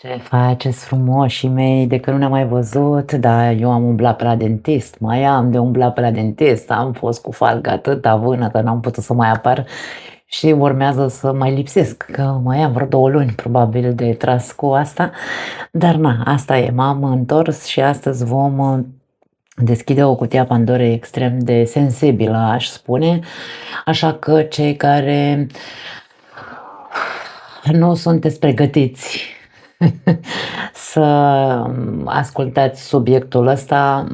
Ce faceți frumoșii mei, de când nu ne-am mai văzut, dar eu am umblat pe la dentist, mai am de umblat pe la dentist, am fost cu falcă atâta vână că n-am putut să mai apar și urmează să mai lipsesc, că mai am vreo 2 luni probabil de tras cu asta, dar na, asta e, m-am întors și astăzi vom deschide o cutie a Pandorei extrem de sensibilă, aș spune, așa că cei care nu sunteți pregătiți să ascultați subiectul ăsta,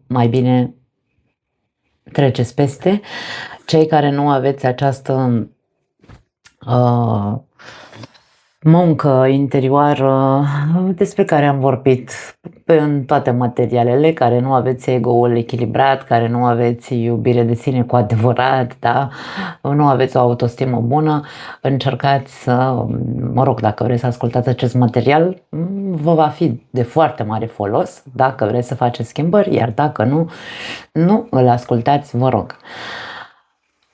mai bine treceți peste. Cei care nu aveți această muncă interioară despre care am vorbit în toate materialele, care nu aveți ego-ul echilibrat, care nu aveți iubire de sine cu adevărat, da? Nu aveți o autostimă bună, încercați să, mă rog, dacă vreți să ascultați acest material, vă va fi de foarte mare folos dacă vreți să faceți schimbări, iar dacă nu, nu îl ascultați, vă rog.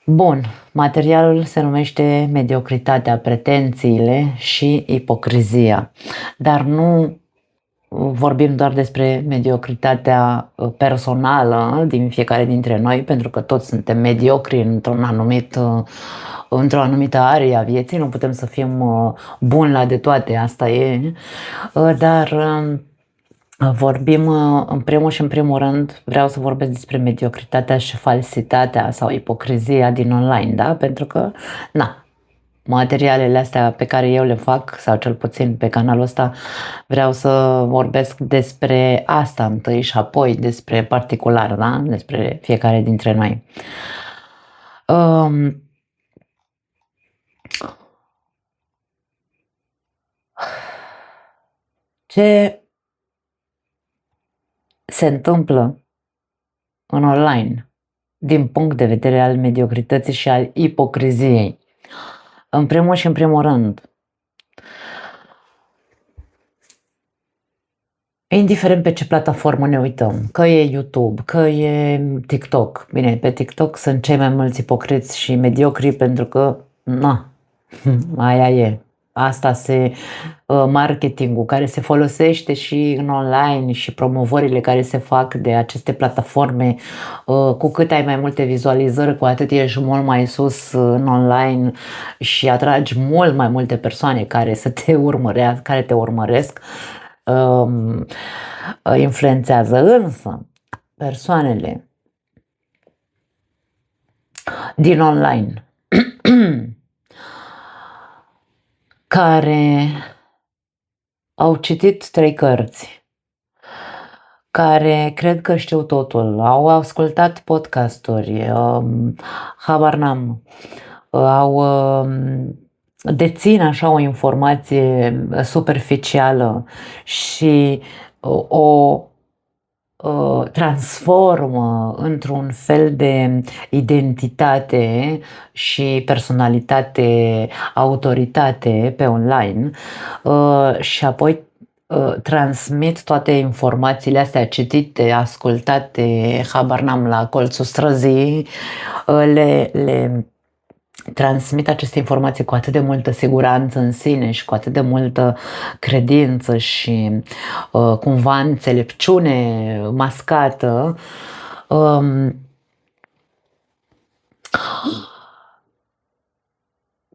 Bun, materialul se numește Mediocritatea, pretențiile și ipocrizia, dar nu vorbim doar despre mediocritatea personală din fiecare dintre noi, pentru că toți suntem mediocri într-o anumită arie a vieții, nu putem să fim buni la de toate, asta e, dar vorbim în primul și în primul rând, vreau să vorbesc despre mediocritatea și falsitatea sau ipocrizia din online, da? Pentru că, na, materialele astea pe care eu le fac, sau cel puțin pe canalul ăsta, vreau să vorbesc despre asta întâi și apoi despre particular, da? Despre fiecare dintre noi. Ce se întâmplă în online din punct de vedere al mediocrității și al ipocriziei? În primul și în primul rând, indiferent pe ce platformă ne uităm, că e YouTube, că e TikTok. Bine, pe TikTok sunt cei mai mulți ipocriți și mediocri pentru că, na, aia e. Asta se, marketingul care se folosește și în online și promovările care se fac de aceste platforme, cu cât ai mai multe vizualizări, cu atât ești mult mai sus în online și atragi mult mai multe persoane care să te urmărească, care te urmăresc, influențează. Însă persoanele din online care au citit 3 cărți, care cred că știu totul, au ascultat podcasturi, habar n-am, dețin așa o informație superficială și o transformă într-un fel de identitate și personalitate, autoritate pe online, și apoi transmit toate informațiile astea citite, ascultate, habar n-am, la colțul străzii, le transmit aceste informații cu atât de multă siguranță în sine și cu atât de multă credință și cumva înțelepciune mascată,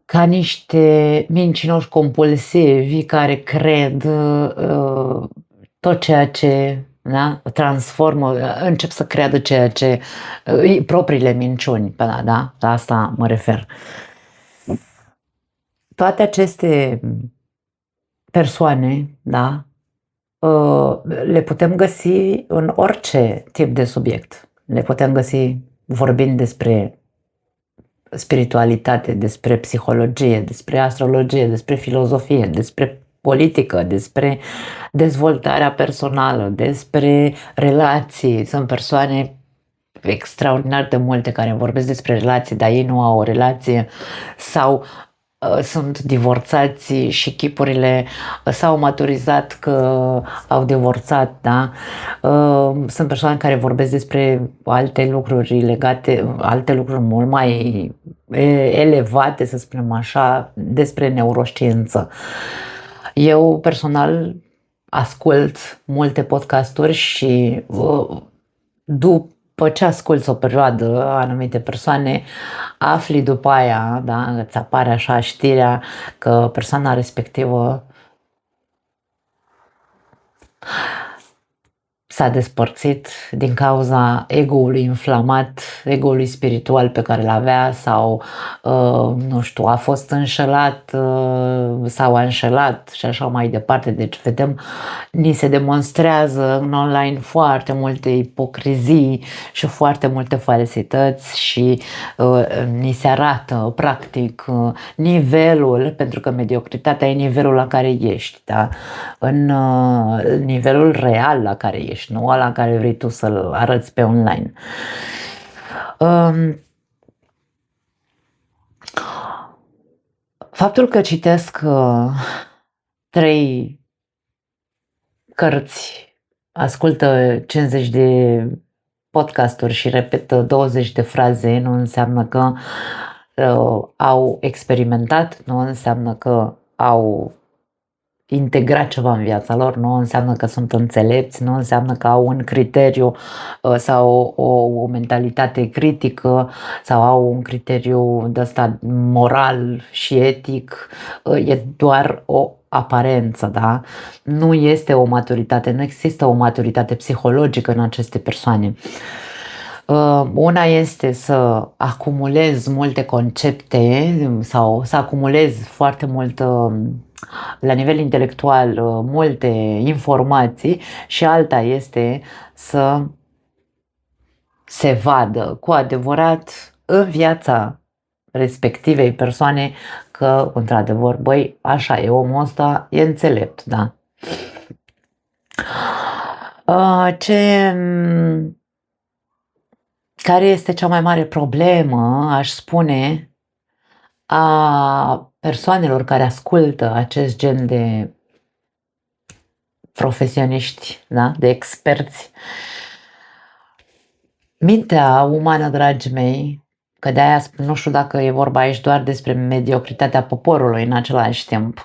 ca niște mincinoși compulsivi care cred tot ceea ce, da, transformă, încep să creadă ceea ce propriile minciuni, da, la asta mă refer. Toate aceste persoane, da, le putem găsi în orice tip de subiect. Le putem găsi vorbind despre spiritualitate, despre psihologie, despre astrologie, despre filozofie, despre politică, despre dezvoltarea personală, despre relații. Sunt persoane extraordinar de multe care vorbesc despre relații, dar ei nu au o relație sau sunt divorțați și chipurile s-au maturizat că au divorțat, da? Sunt persoane care vorbesc despre alte lucruri legate, alte lucruri mult mai elevate, să spunem așa, despre neuroștiință. Eu personal ascult multe podcasturi și după ce asculți o perioadă anumite persoane, afli după aia, da, îți apare așa știrea că persoana respectivă s-a despărțit din cauza ego-ului inflamat, ego-ului spiritual pe care l-avea sau, nu știu, a fost înșelat sau a înșelat și așa mai departe. Deci vedem, ni se demonstrează în online foarte multe ipocrizii și foarte multe falsități și ni se arată practic nivelul, pentru că mediocritatea e nivelul la care ești, da? În nivelul real la care ești, nu ăla care vrei tu să-l arăți pe online. Faptul că citesc 3 cărți, ascultă 50 de podcasturi și repetă 20 de fraze, nu înseamnă că au experimentat, nu înseamnă că au integrat ceva în viața lor, nu înseamnă că sunt înțelepți, nu înseamnă că au un criteriu sau o mentalitate critică sau au un criteriu de ăsta moral și etic, e doar o aparență, da? Nu este o maturitate, nu există o maturitate psihologică în aceste persoane. Una este să acumulezi multe concepte sau să acumulezi foarte mult la nivel intelectual multe informații și alta este să se vadă cu adevărat în viața respectivei persoane că, într-adevăr, băi, așa e, omul ăsta e înțelept, da? Care este cea mai mare problemă, aș spune, a persoanelor care ascultă acest gen de profesioniști, da? De experți? Mintea umană, dragii mei, că de-aia nu știu dacă e vorba aici doar despre mediocritatea poporului în același timp.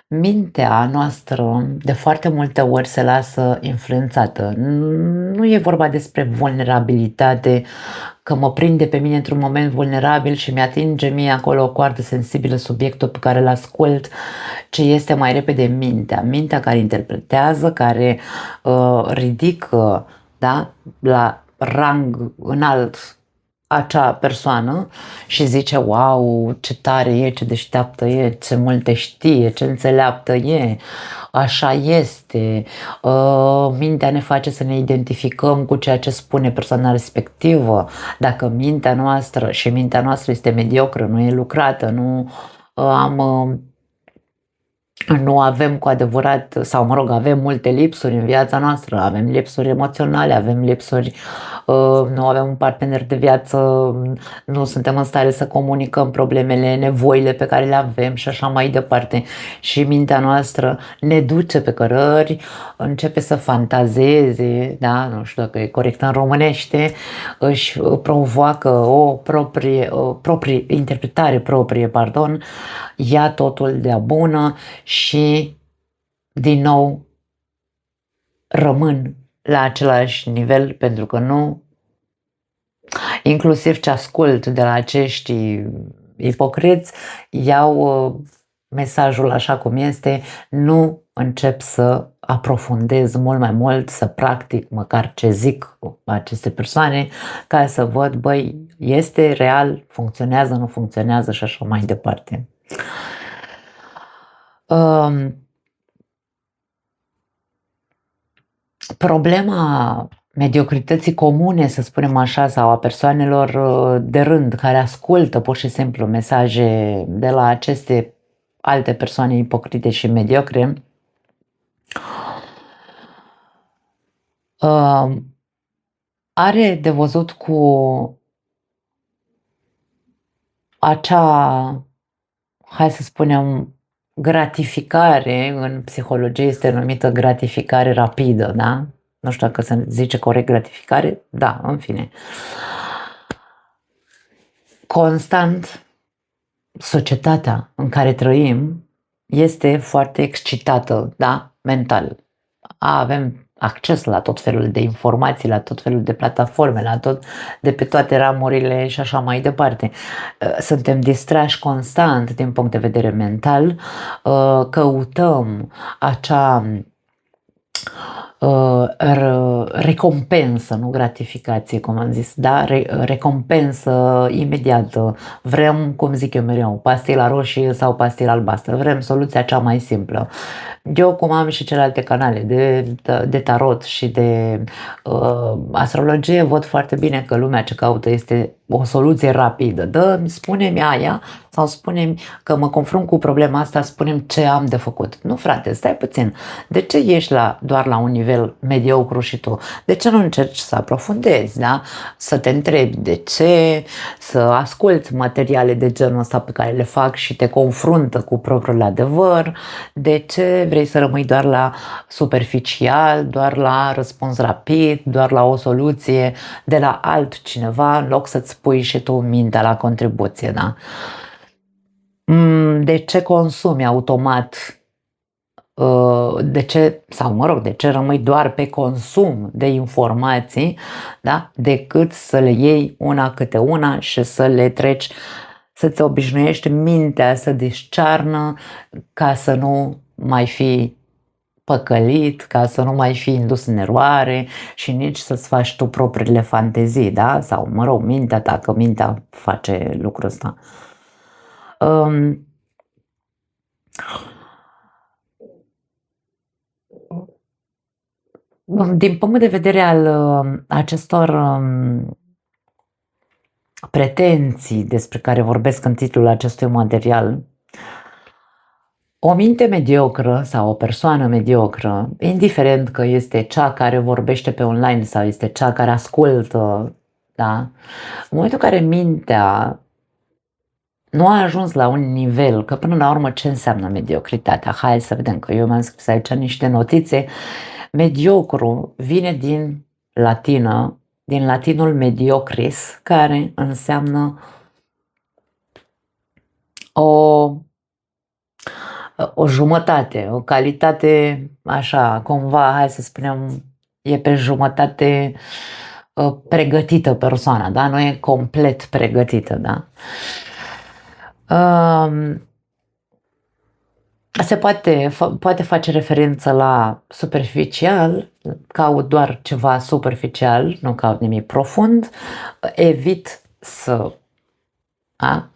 Mintea noastră de foarte multe ori se lasă influențată. Nu e vorba despre vulnerabilitate, că mă prinde pe mine într-un moment vulnerabil și mi-atinge mie acolo o coardă sensibilă subiectul pe care îl ascult, ce este mai repede mintea care interpretează, care ridică, da, la rang înalt acea persoană și zice, wow, ce tare e, ce deșteaptă e, ce multe știe, ce înțeleaptă e, așa este. Mintea ne face să ne identificăm cu ceea ce spune persoana respectivă. Dacă mintea noastră, și mintea noastră este mediocră, nu e lucrată, nu avem cu adevărat, sau mă rog, avem multe lipsuri în viața noastră, avem lipsuri emoționale, avem lipsuri, nu avem un partener de viață, nu suntem în stare să comunicăm problemele, nevoile pe care le avem și așa mai departe. Și mintea noastră ne duce pe cărări, începe să fantazeze, da, nu știu dacă e corect în românește, își provoacă o proprie interpretare proprie, pardon, ia totul de-a bună și din nou rămân la același nivel pentru că nu, inclusiv ce ascult de la acești ipocriți, iau mesajul așa cum este, nu încep să aprofundez mult mai mult, să practic măcar ce zic aceste persoane, ca să văd, băi, este real, funcționează, nu funcționează și așa mai departe. Problema mediocrității comune, să spunem așa, sau a persoanelor de rând care ascultă pur și simplu mesaje de la aceste alte persoane ipocrite și mediocre, are de văzut cu acea, hai să spunem, gratificare, în psihologie este numită gratificare rapidă, da? Nu știu dacă se zice corect gratificare, da, în fine. Constant, societatea în care trăim este foarte excitată, da, mental. Avem acces la tot felul de informații, la tot felul de platforme, de pe toate ramurile și așa mai departe. Suntem distrași constant din punct de vedere mental, căutăm acea recompensă, nu gratificație, cum am zis, da? Recompensă imediată. Vrem, cum zic eu mereu, pastila roșie sau pastila albastră. Vrem soluția cea mai simplă. Eu, cum am și celelalte canale de tarot și de astrologie, văd foarte bine că lumea ce caută este o soluție rapidă. Spune-mi aia sau spune-mi că mă confrunt cu problema asta, spune-mi ce am de făcut. Nu, frate, stai puțin. De ce ești doar la un nivel mediocru și tu? De ce nu încerci să aprofundezi, da? Să te întrebi de ce, să asculți materiale de genul ăsta pe care le fac și te confruntă cu propriul adevăr? De ce vrei să rămâi doar la superficial, doar la răspuns rapid, doar la o soluție de la altcineva, în loc să-ți pui și tu mintea la contribuție, da? De ce consumi automat? De ce, sau mă rog, de ce rămâi doar pe consum de informații, da? Decât să le iei una câte una și să le treci, să-ți obișnuiești mintea să discearnă ca să nu mai fi păcălit, ca să nu mai fi indus în eroare și nici să-ți faci tu propriile fantezii, da? Sau, mă rog, mintea ta, că mintea face lucrul ăsta. Din punct de vedere al acestor pretenții despre care vorbesc în titlul acestui material, o minte mediocră sau o persoană mediocră, indiferent că este cea care vorbește pe online sau este cea care ascultă, da? În momentul în care mintea nu a ajuns la un nivel, că până la urmă ce înseamnă mediocritatea? Hai să vedem, că eu mi-am scris aici niște notițe. Mediocru vine din latină, din latinul mediocris, care înseamnă o jumătate, o calitate așa, cumva, hai să spunem, e pe jumătate pregătită persoana, da? Nu e complet pregătită, da? Se poate face referință la superficial, caut doar ceva superficial, nu caut nimic profund, evit să...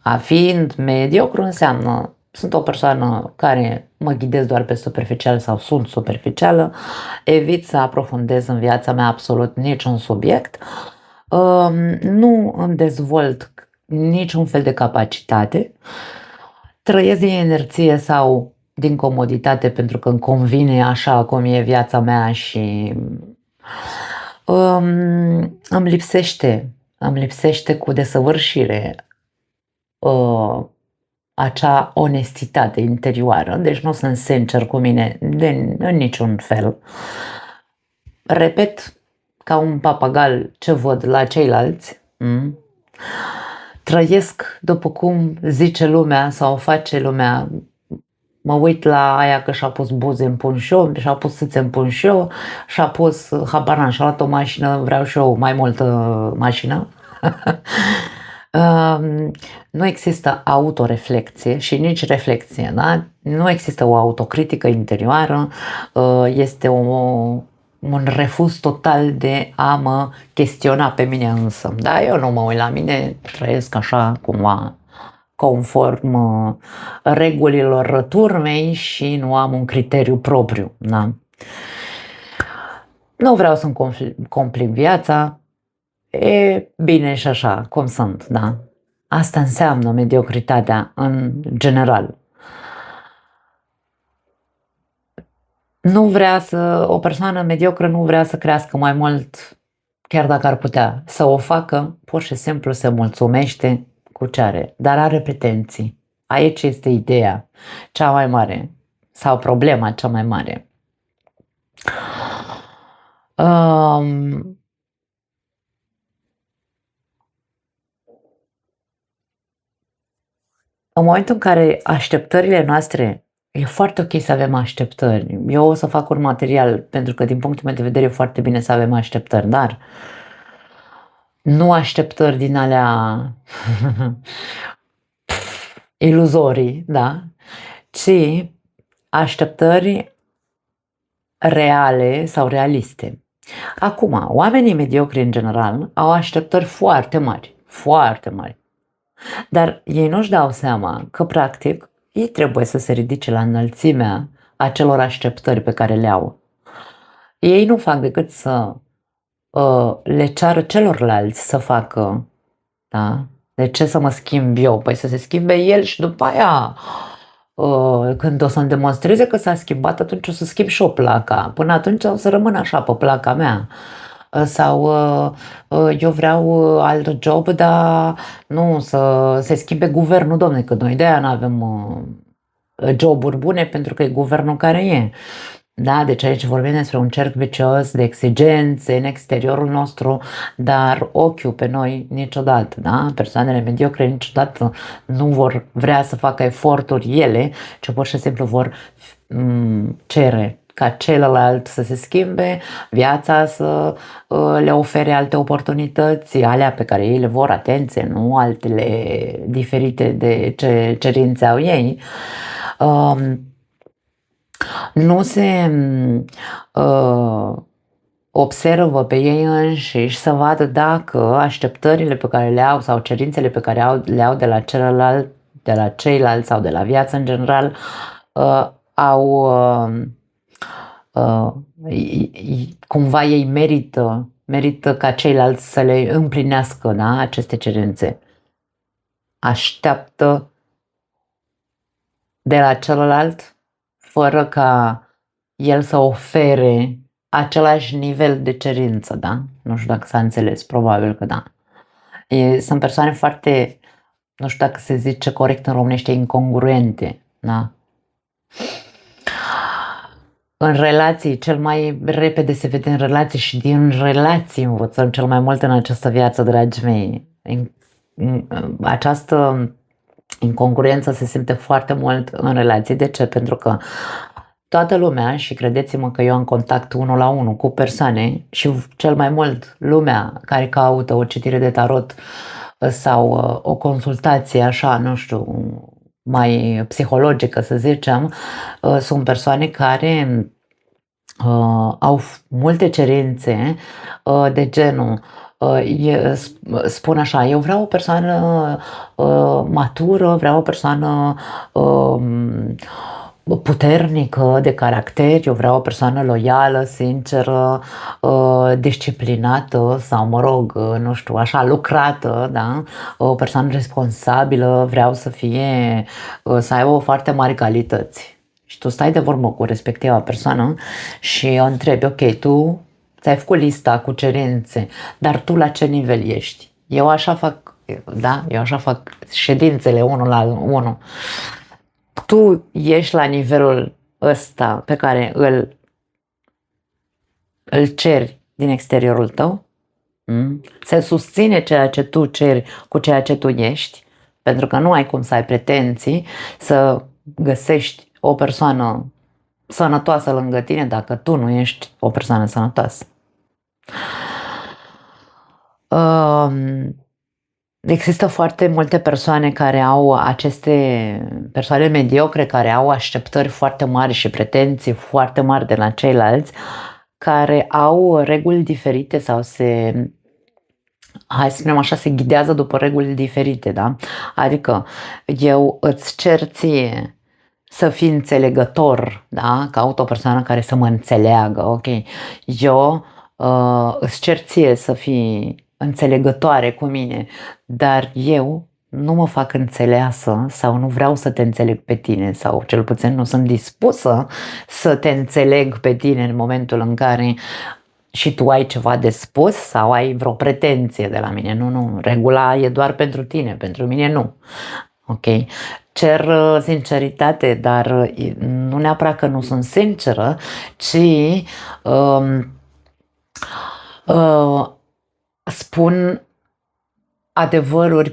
A fiind mediocru înseamnă sunt o persoană care mă ghidez doar pe superficial sau sunt superficială, evit să aprofundez în viața mea absolut niciun subiect, nu îmi dezvolt niciun fel de capacitate, trăiesc din inerție sau din comoditate pentru că îmi convine așa cum e viața mea și îmi lipsește cu desăvârșire acea onestitate interioară, deci nu sunt sincer cu mine în niciun fel. Repet ca un papagal ce văd la ceilalți, trăiesc după cum zice lumea sau face lumea. Mă uit la aia că și-a pus buze în pun și eu, și-a pus sâțe în pun și eu, și-a pus habar și-a luat o mașină, vreau și eu mai multă mașină. Nu există autoreflecție și nici reflecție, da? Nu există o autocritică interioară, este un refuz total de a mă chestiona pe mine însă. Da? Eu nu mă uit la mine, trăiesc așa cumva conform regulilor turmei și nu am un criteriu propriu. Da? Nu vreau să-mi complic viața, e bine și așa, cum sunt, da? Asta înseamnă mediocritatea în general. O persoană mediocră nu vrea să crească mai mult, chiar dacă ar putea să o facă, pur și simplu se mulțumește cu ce are, dar are pretenții. Aici este ideea cea mai mare sau problema cea mai mare. În momentul în care așteptările noastre E foarte ok să avem așteptări. Eu o să fac un material, pentru că din punctul meu de vedere e foarte bine să avem așteptări, dar nu așteptări din alea iluzorii, da? Ci așteptări reale sau realiste. Acum, oamenii mediocri în general au așteptări foarte mari, dar ei nu-și dau seama că practic ei trebuie să se ridice la înălțimea acelor așteptări pe care le au. Ei nu fac decât să le ceară celorlalți să facă, da? De ce să mă schimb eu? Păi să se schimbe el și după aia când o să-mi demonstreze că s-a schimbat, atunci o să schimb și o placa. Până atunci o să rămân așa pe placa mea. Sau eu vreau alt job, dar nu, să se schimbe guvernul, domne, că noi de-aia nu avem joburi bune pentru că e guvernul care e. Da, deci aici vorbim despre un cerc vicios de exigențe în exteriorul nostru, dar ochiul pe noi niciodată, da? Persoanele mediocre niciodată nu vor vrea să facă eforturi ele, ci pur și simplu vor cere ca celălalt să se schimbe, viața să le ofere alte oportunități, alea pe care ei le vor, atenție, nu altele diferite de ce cerințe au ei. Nu se observă pe ei înșiși să vadă dacă așteptările pe care le au sau cerințele pe care le au de la celălalt, de la ceilalți sau de la viață în general cumva ei merită ca ceilalți să le împlinească, da, aceste cerințe. Așteaptă de la celălalt fără ca el să ofere același nivel de cerință, da? Nu știu dacă s-a înțeles, probabil că da. Sunt persoane foarte, nu știu dacă se zice corect în românește, incongruente, da? În relații, cel mai repede se vede în relații și din relații învățăm cel mai mult în această viață, dragii mei. Această incongruență se simte foarte mult în relații. De ce? Pentru că toată lumea, și credeți-mă că eu am contact 1 la 1 cu persoane și cel mai mult lumea care caută o citire de tarot sau o consultație așa, nu știu, mai psihologică să zicem, sunt persoane care au multe cerințe de genul spun așa, eu vreau o persoană matură, vreau o persoană puternică de caracter, eu vreau o persoană loială, sinceră, disciplinată sau, mă rog, nu știu, așa, lucrată, da? O persoană responsabilă, vreau să aibă foarte mari calități. Și tu stai de vorbă cu respectiva persoană și o întrebi, ok, tu ți-ai făcut lista cu cerințe, dar tu la ce nivel ești? Eu așa fac, da? Eu așa fac ședințele 1 la 1. Tu ești la nivelul ăsta pe care îl ceri din exteriorul tău? Se susține ceea ce tu ceri cu ceea ce tu ești, pentru că nu ai cum să ai pretenții să găsești o persoană sănătoasă lângă tine dacă tu nu ești o persoană sănătoasă. Există foarte multe persoane care au persoane mediocre care au așteptări foarte mari și pretenții foarte mari de la ceilalți, care au reguli diferite sau hai să spunem așa, se ghidează după reguli diferite, da? Adică eu îți cer ție să fii înțelegător, da? Caut o persoană care să mă înțeleagă, ok? Eu îți cer ție să fii înțelegătoare cu mine, dar eu nu mă fac înțeleasă sau nu vreau să te înțeleg pe tine sau cel puțin nu sunt dispusă să te înțeleg pe tine în momentul în care și tu ai ceva de spus sau ai vreo pretenție de la mine. Nu, regula e doar pentru tine, pentru mine nu. Ok? Cer sinceritate, dar nu neapărat că nu sunt sinceră, ci spun adevăruri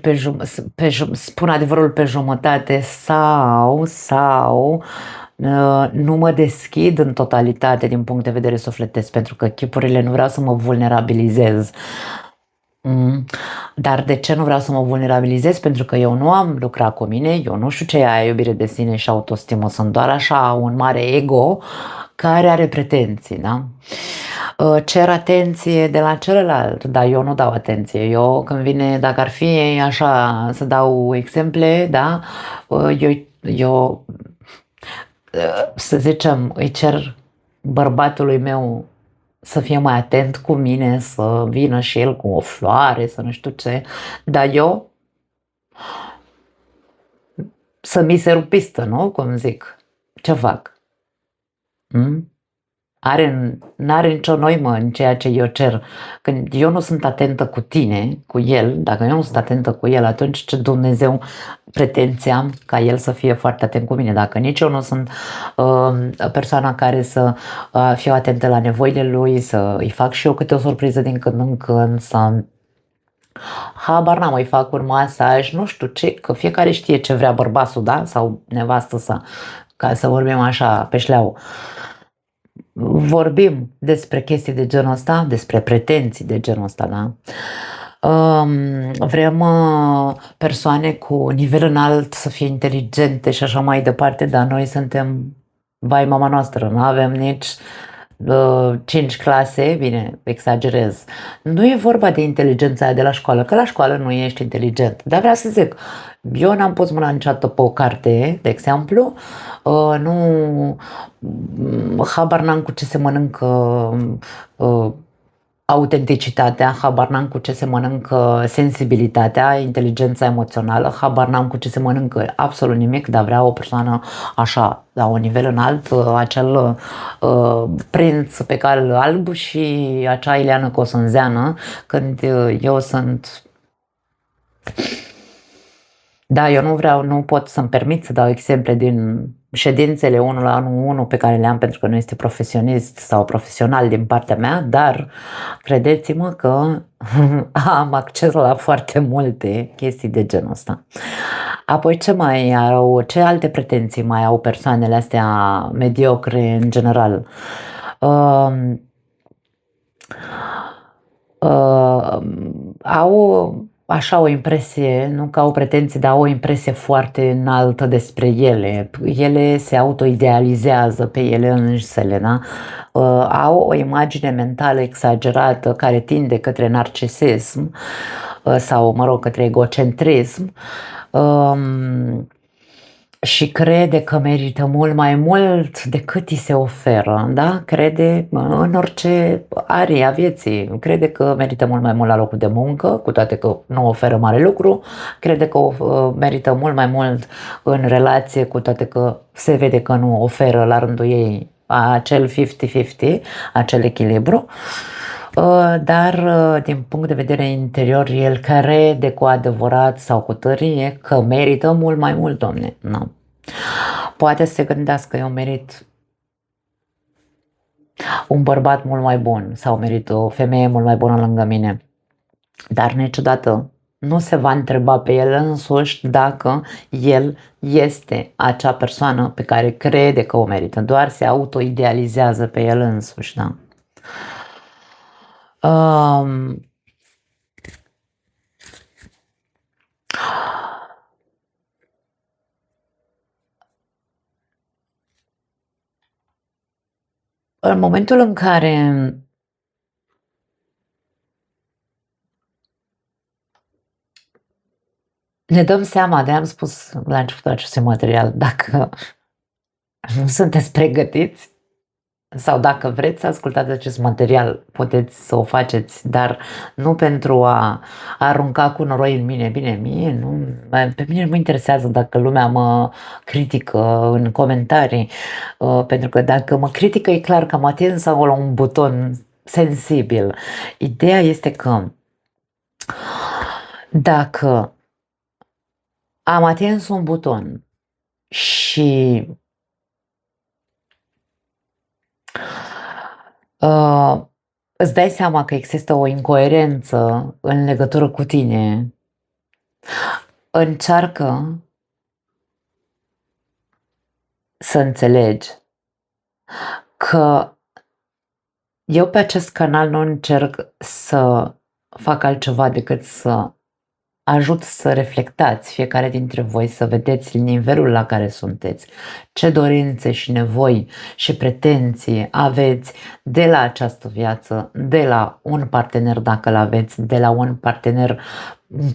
spun adevărul pe jumătate sau Nu mă deschid în totalitate din punct de vedere sufletesc, pentru că chipurile nu vreau să mă vulnerabilizez. Dar de ce nu vreau să mă vulnerabilizez? Pentru că eu nu am lucrat cu mine, eu nu știu ce e aia iubire de sine și autostimă, sunt doar așa un mare ego care are pretenții, da? Cer atenție de la celălalt, dar eu nu dau atenție. Eu când vine, dacă ar fi așa să dau exemple, da, eu să zicem, îi cer bărbatului meu să fie mai atent cu mine, să vină și el cu o floare, să nu știu ce, dar eu să mi se rup pistă, nu? Cum zic. Ce fac? N-are nicio noimă în ceea ce eu cer. Când eu nu sunt atentă cu tine, cu el, dacă eu nu sunt atentă cu el, atunci ce Dumnezeu pretenție am ca el să fie foarte atent cu mine? Dacă nici eu nu sunt persoana care să fiu atentă la nevoile lui, să îi fac și eu câte o surpriză din când în când, să habar n-am, îi fac un masaj, nu știu ce, că fiecare știe ce vrea bărbatul, da? Sau nevastă sa, ca să vorbim așa pe șleau. Vorbim despre chestii de genul ăsta, despre pretenții de genul ăsta, da? Vrem persoane cu nivel înalt să fie inteligente și așa mai departe, dar noi suntem, vai mama noastră, nu avem nici 5 clase, bine, exagerez. Nu e vorba de inteligența aia de la școală, că la școală nu ești inteligent. Dar vreau să zic, eu n-am pus mâna niciodată pe o carte, de exemplu, nu, habar n-am cu ce se mănâncă autenticitatea, habar n-am cu ce se mănâncă sensibilitatea, inteligența emoțională, habar n-am cu ce se mănâncă absolut nimic, dar vreau o persoană așa, la un nivel înalt, acel prinț pe cal alb și acea Ileana Cosânzeană, când eu sunt... Da, eu nu pot să-mi permit să dau exemple din ședințele 1-1 pe care le am, pentru că nu este profesionist sau profesional din partea mea, dar credeți-mă că am acces la foarte multe chestii de genul ăsta. Apoi ce alte pretenții mai au persoanele astea mediocre în general? Au așa o impresie, nu că au pretenții, dar au o impresie foarte înaltă despre ele. Ele se autoidealizează pe ele însele, da? Au o imagine mentală exagerată care tinde către narcisism sau, mă rog, către egocentrism. Și crede că merită mult mai mult decât îi se oferă, da? Crede în orice arie a vieții, crede că merită mult mai mult la locul de muncă, cu toate că nu oferă mare lucru, crede că merită mult mai mult în relație, cu toate că se vede că nu oferă la rândul ei acel 50-50, acel echilibru. Dar din punct de vedere interior, el crede cu adevărat sau cu tărie că merită mult mai mult, domne. Nu. Poate să se gândească, eu merit un bărbat mult mai bun sau merit o femeie mult mai bună lângă mine, dar niciodată nu se va întreba pe el însuși dacă el este acea persoană pe care crede că o merită, doar se autoidealizează pe el însuși, da? În momentul în care ne dăm seama, de-aia am spus la începutul acestui material, dacă nu sunteți pregătiți sau dacă vreți să ascultați acest material, puteți să o faceți, dar nu pentru a arunca cu noroi în mine. Bine, pe mine nu mă interesează dacă lumea mă critică în comentarii, pentru că dacă mă critică e clar că am atins acolo un buton sensibil. Ideea este că dacă am atins un buton și îți dai seama că există o incoerență în legătură cu tine, încearcă să înțelegi că eu pe acest canal nu încerc să fac altceva decât să ajut să reflectați fiecare dintre voi, să vedeți nivelul la care sunteți, ce dorințe și nevoi și pretenții aveți de la această viață, de la un partener dacă l-aveți, de la un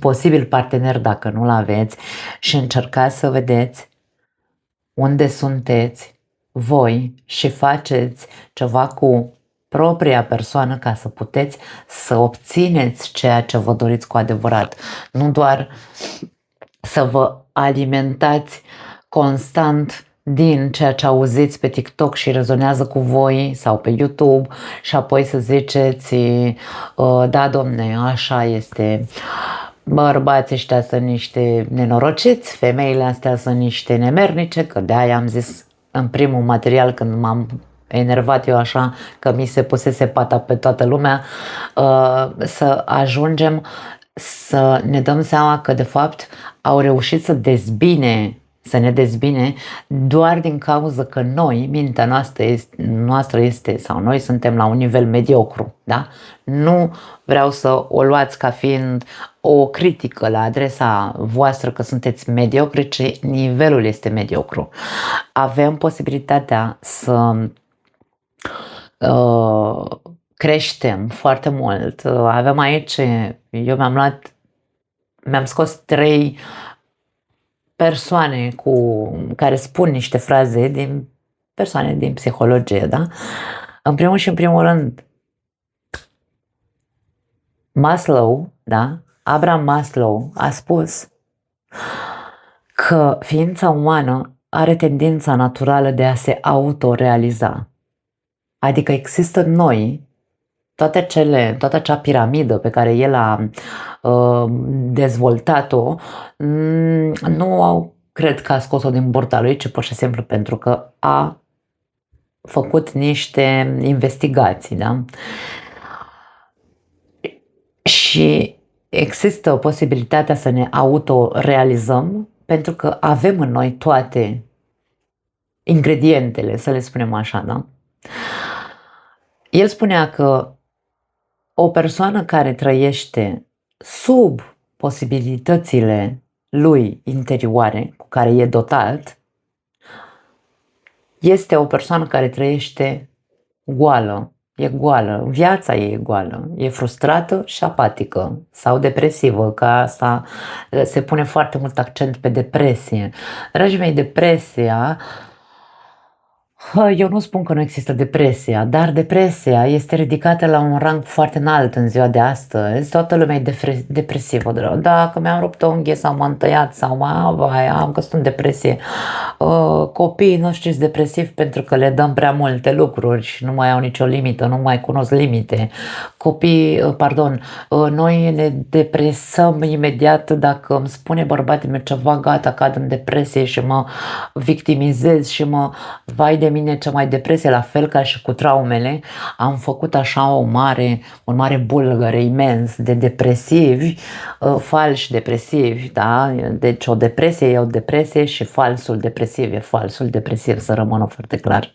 posibil partener dacă nu l-aveți, și încercați să vedeți unde sunteți voi și faceți ceva cu propria persoană ca să puteți să obțineți ceea ce vă doriți cu adevărat. Nu doar să vă alimentați constant din ceea ce auziți pe TikTok și rezonează cu voi sau pe YouTube și apoi să ziceți, da domne, așa este, bărbații ăștia sunt niște nenorociți, femeile astea sunt niște nemernice, că de-aia am zis în primul material când m-am enervat eu așa că mi se pusese pata pe toată lumea, să ajungem să ne dăm seama că de fapt au reușit să ne dezbine doar din cauza că noi, mintea noastră este, sau noi suntem la un nivel mediocru, da? Nu vreau să o luați ca fiind o critică la adresa voastră că sunteți mediocri, ci nivelul este mediocru. Avem posibilitatea să creștem foarte mult. Avem aici, eu mi-am scos 3 persoane care spun niște fraze persoane din psihologie, da? În primul și în primul rând, Maslow, da? Abraham Maslow a spus că ființa umană are tendința naturală de a se autorealiza. Adică există în noi toată acea piramidă pe care el a dezvoltat-o, cred că a scos-o din burta lui, ci pur și simplu pentru că a făcut niște investigații, da? Și există posibilitatea să ne autorealizăm pentru că avem în noi toate ingredientele, să le spunem așa, da? El spunea că o persoană care trăiește sub posibilitățile lui interioare cu care e dotat este o persoană care trăiește goală. E goală, viața e goală, e frustrată și apatică sau depresivă, că asta se pune foarte mult accent pe depresie. Dragii mei, depresia, eu nu spun că nu există depresia, dar depresia este ridicată la un rang foarte înalt în ziua de astăzi. Toată lumea e depresivă. Dacă mi-am rupt o unghie sau m-am tăiat sau am căzut în depresie. Copiii noștri sunt depresivi pentru că le dăm prea multe lucruri și nu mai au nicio limită, nu mai cunosc limite. Noi ne depresăm imediat dacă îmi spune bărbatul meu ceva, gata, cad în depresie și mă victimizez și vai de mine ce mai depresie, la fel ca și cu traumele. Am făcut așa un mare bulgăre imens de depresivi, falși depresivi, da? Deci o depresie e o depresie și falsul depresiv e falsul depresiv, să rămână foarte clar.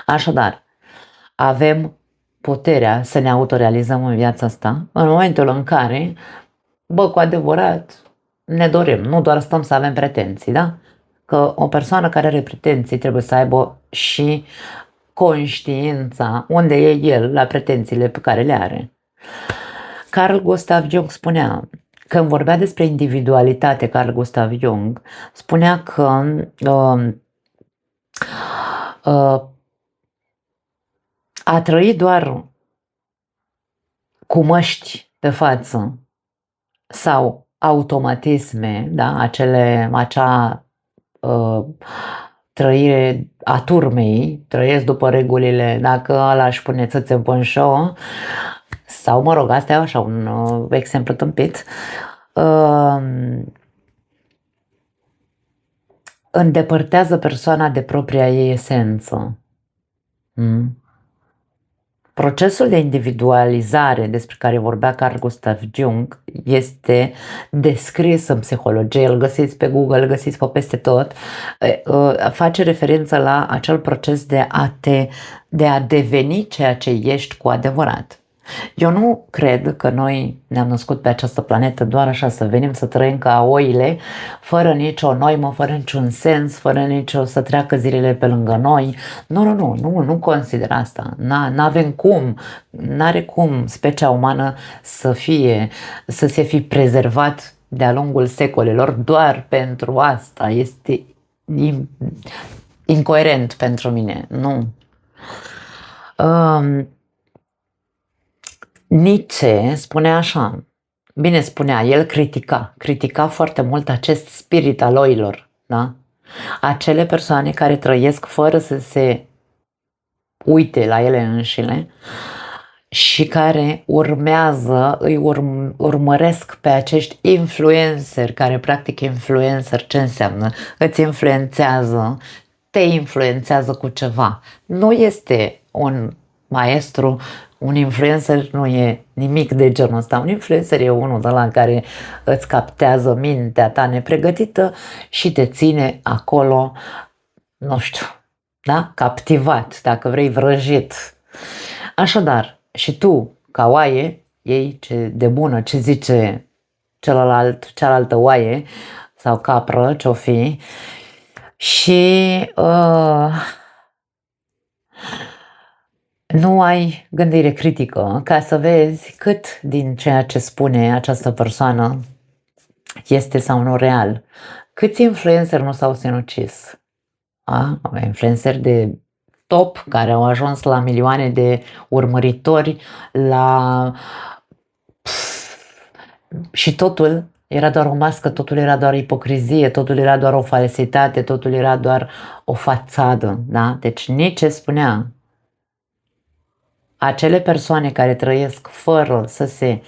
Așadar, avem puterea să ne autorealizăm în viața asta în momentul în care, cu adevărat, ne dorim, nu doar stăm să avem pretenții, da? Că o persoană care are pretenții trebuie să aibă și conștiința unde e el la pretențiile pe care le are. Carl Gustav Jung spunea, când vorbea despre individualitate, Carl Gustav Jung spunea că a trăi doar cu măști pe față sau automatisme, da? Acea trăire a turmei, trăiesc după regulile, dacă ăla își pune țâțe în ponșo, sau mă rog, asta e așa un exemplu tâmpit, îndepărtează persoana de propria ei esență. Procesul de individualizare despre care vorbea Carl Gustav Jung este descris în psihologie, îl găsiți pe Google, îl găsiți pe peste tot, face referință la acel proces de a deveni ceea ce ești cu adevărat. Eu nu cred că noi ne-am născut pe această planetă doar așa să venim să trăim ca oile, fără nicio noimă, fără niciun sens, fără nicio să treacă zilele pe lângă noi. Nu consider asta. N-avem cum, n-are cum specia umană să se fi prezervat de-a lungul secolelor doar pentru asta. Este incoerent pentru mine. Nu. Nietzsche spunea așa, bine spunea, el critica foarte mult acest spirit al oilor, da? Acele persoane care trăiesc fără să se uite la ele înșile și care urmăresc pe acești influenceri, care practic influencer ce înseamnă? Îți influențează, te influențează cu ceva. Nu este un maestru, un influencer nu e nimic de genul ăsta. Un influencer e unul de la care îți captează mintea ta nepregătită și te ține acolo, nu știu, da? Captivat, dacă vrei, vrăjit. Așadar, și tu, ca oaie, iei de bună ce zice cealaltă oaie sau capră, ce-o fi, și nu ai gândire critică ca să vezi cât din ceea ce spune această persoană este sau nu real. Câți influenceri nu s-au sinucis? Influenceri de top care au ajuns la milioane de urmăritori, și totul era doar o mască, totul era doar ipocrizie, totul era doar o falsitate, totul era doar o fațadă, da? Deci Nietzsche spunea, acele persoane care trăiesc fără să se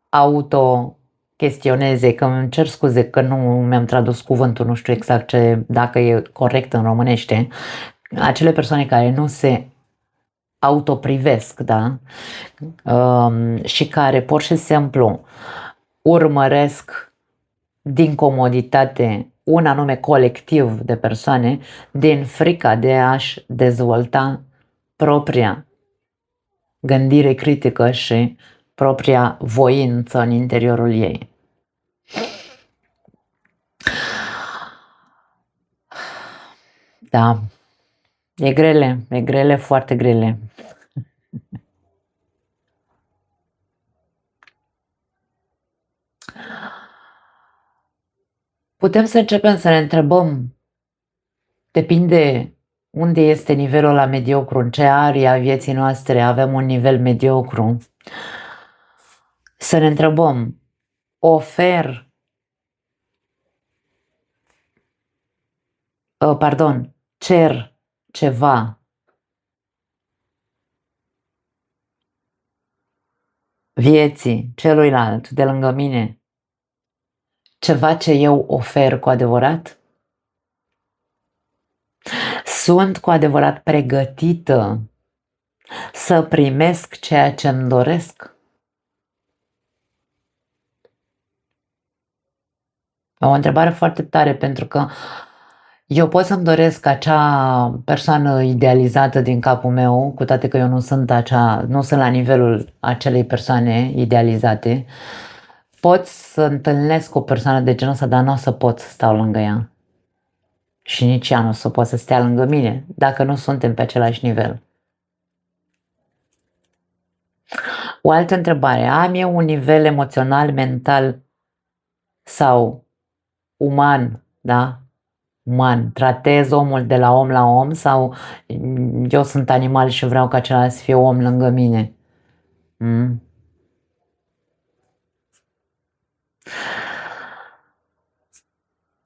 auto-chestioneze, că îmi cer scuze că nu mi-am tradus cuvântul, nu știu exact dacă e corect în românește, acele persoane care nu se autoprivesc, da? Și care pur și simplu urmăresc din comoditate un anume colectiv de persoane din frica de a-și dezvolta propria gândire critică și propria voință în interiorul ei. Da, e grele, foarte grele. Putem să începem să ne întrebăm, depinde unde este nivelul la mediocru, în ce aria a vieții noastre avem un nivel mediocru. Să ne întrebăm, cer ceva vieții celuilalt de lângă mine, ceva ce eu ofer cu adevărat? Sunt cu adevărat pregătită să primesc ceea ce îmi doresc? O întrebare foarte tare, pentru că eu pot să-mi doresc acea persoană idealizată din capul meu, cu toate că eu nu sunt la nivelul acelei persoane idealizate. Pot să întâlnesc o persoană de genul ăsta, dar nu o să pot să stau lângă ea. Și nici ea nu o să poată să stea lângă mine, dacă nu suntem pe același nivel. O altă întrebare, am eu un nivel emoțional, mental sau uman, da? Uman, tratez omul de la om sau eu sunt animal și vreau ca celălalt să fie om lângă mine?